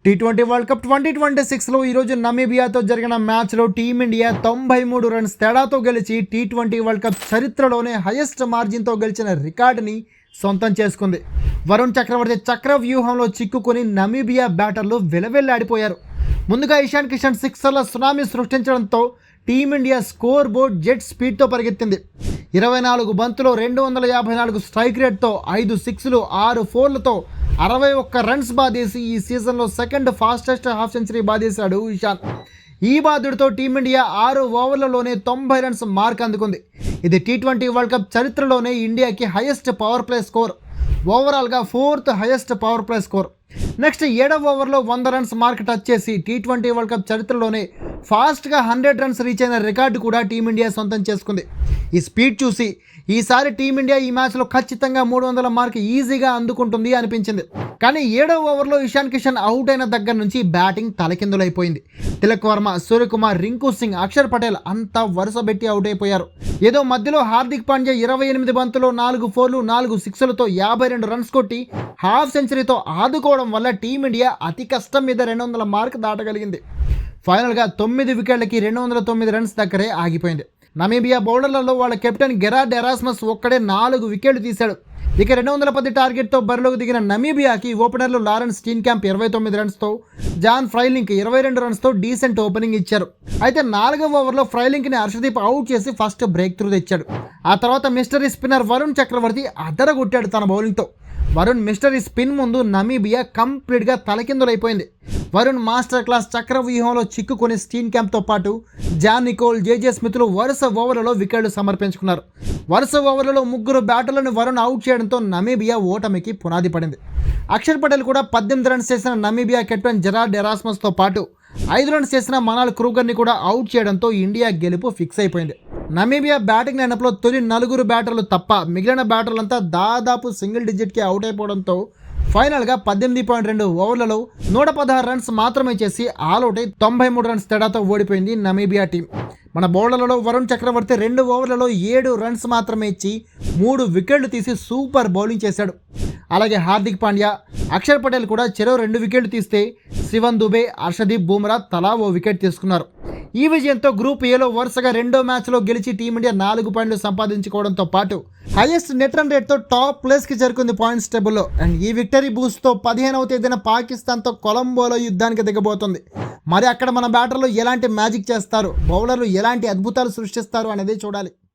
T20 world cup 2026లో ఈరోజు నమీబియాతో జరిగిన మ్యాచ్లో టీమిండియా 93 రన్స్ తేడాతో గెలిచి టీ20 వరల్డ్ కప్ చరిత్రలోనే హైయెస్ట్ మార్జిన్తో గెలిచిన రికార్డుని సొంతం చేసుకుంది. వరుణ్ చక్రవర్తి చక్రవ్యూహంలో చిక్కుకొని నమీబియా బ్యాటర్లు వెలవెల్లాడిపోయారు. ముందుగా ఇషాన్ కిషన్ సిక్సర్ల సునామీ సృష్టించడంతో టీమిండియా స్కోర్ బోర్డ్ జెట్ స్పీడ్తో పరిగెత్తింది. 24 బంతులో 254 స్ట్రైక్ రేట్తో 5 సిక్స్లు 6 ఫోర్లతో 61 రన్స్ బాదేసి ఈ సీజన్లో సెకండ్ ఫాస్టెస్ట్ హాఫ్ సెంచరీ బాదేశాడు ఇషాన్. ఈ బాదుడితో టీమిండియా 6 ఓవర్లలోనే 90 రన్స్ మార్క్ అందుకుంది. ఇది టీ20 వరల్డ్ కప్ చరిత్రలోనే ఇండియాకి హైయెస్ట్ పవర్ ప్లే స్కోర్, ఓవరాల్గా 4th highest power play score. Next 7వ ఓవర్లో 100 రన్స్ మార్క్ టచ్ చేసి టీ20 వరల్డ్ కప్ చరిత్రలోనే ఫాస్ట్గా 100 రన్స్ రీచ్ అయిన రికార్డు కూడా టీమిండియా సొంతం చేసుకుంది. ఈ స్పీడ్ చూసి ఈసారి టీమిండియా ఈ మ్యాచ్లో ఖచ్చితంగా 300 మార్క్ ఈజీగా అందుకుంటుంది అనిపించింది. కానీ 7వ ఓవర్లో ఇషాన్ కిషన్ అవుట్ అయిన దగ్గర నుంచి బ్యాటింగ్ తలకిందులైపోయింది. తిలక్ వర్మ, సూర్యకుమార్, రింకు సింగ్, అక్షర్ పటేల్ అంతా వరుస పెట్టి అవుట్ అయిపోయారు. ఏదో మధ్యలో హార్దిక్ పాండ్యా 28 బంతుల్లో 4 ఫోర్లు 4 సిక్స్లతో 52 రన్స్ కొట్టి హాఫ్ సెంచరీతో ఆదుకోవడం వల్ల టీమిండియా అతి కష్టం మీద 200 మార్క్ దాటగలిగింది. ఫైనల్గా 9 వికెట్లకి 209 రన్స్ దగ్గరే ఆగిపోయింది. నమీబియా బౌలర్లలో వాళ్ళ కెప్టెన్ గెరార్డ్ ఎరాస్మస్ ఒక్కడే 4 వికెట్లు తీశాడు. ఇక 210 టార్గెట్తో బరిలోకి దిగిన నమీబియాకి ఓపెనర్లు లారెన్స్ స్టీన్క్యాంప్ 29 రన్స్తో, జాన్ ఫ్రైలింక్ 22 రన్స్తో డీసెంట్ ఓపెనింగ్ ఇచ్చారు. అయితే 4వ ఓవర్లో ఫ్రైలింక్ని హర్షదీప్ అవుట్ చేసి ఫస్ట్ బ్రేక్ త్రూ తెచ్చాడు. ఆ తర్వాత మిస్టరీ స్పిన్నర్ వరుణ్ చక్రవర్తి అదరగొట్టాడు తన బౌలింగ్తో. వరుణ్ మిస్టరీ స్పిన్ ముందు నమీబియా కంప్లీట్గా తలకిందులైపోయింది. వరుణ్ మాస్టర్ క్లాస్ చక్రవ్యూహంలో చిక్కుకొని స్టీన్ క్యాంప్తో పాటు జాన్ నికోల్, జేజే స్మిత్లు వరుస ఓవర్లలో వికెట్లు సమర్పించుకున్నారు. వరుస ఓవర్లలో 3 బ్యాటర్లను వరుణ్ అవుట్ చేయడంతో నమీబియా ఓటమికి పునాది పడింది. అక్షర్ పటేల్ కూడా 18 రన్స్ చేసిన నమీబియా కెప్టెన్ గెరార్డ్ ఎరాస్మస్తో పాటు 5 రన్స్ చేసిన మనాల్ క్రూగర్ని కూడా అవుట్ చేయడంతో ఇండియా గెలుపు ఫిక్స్ అయిపోయింది. నమీబియా బ్యాటింగ్ లైనప్లో తొలి 4 బ్యాటర్లు తప్ప మిగిలిన బ్యాటర్లంతా దాదాపు సింగిల్ డిజిట్కి అవుట్ అయిపోవడంతో ఫైనల్గా 18.2 ఓవర్లలో 116 రన్స్ మాత్రమే చేసి ఆల్అవుట్ అయి 93 రన్స్ తేడాతో ఓడిపోయింది నమీబియా టీం. మన బౌలర్లలో వరుణ్ చక్రవర్తి 2 ఓవర్లలో 7 రన్స్ మాత్రమే ఇచ్చి 3 వికెట్లు తీసి సూపర్ బౌలింగ్ చేశాడు. అలాగే హార్దిక్ పాండ్యా, అక్షర్ పటేల్ కూడా చెరో 2 వికెట్లు తీస్తే శివన్ దుబే, హర్షదీప్ బుమ్రా తలా ఓ వికెట్ తీసుకున్నారు. ఈ విజయంతో గ్రూప్ ఏలో వరుసగా 2వ మ్యాచ్లో గెలిచి టీమిండియా 4 పాయింట్లు సంపాదించుకోవడంతో పాటు హైయెస్ట్ నెట్ రన్ రేట్తో టాప్ ప్లేస్కి చేరుకుంది పాయింట్స్ టేబుల్లో. అండ్ ఈ విక్టరీ బూస్ట్తో 15వ తేదీన పాకిస్తాన్తో కొలంబోలో యుద్ధానికి దిగబోతుంది. మరి అక్కడ మన బ్యాటర్లు ఎలాంటి మ్యాజిక్ చేస్తారు, బౌలర్లు ఎలాంటి అద్భుతాలు సృష్టిస్తారు అనేది చూడాలి.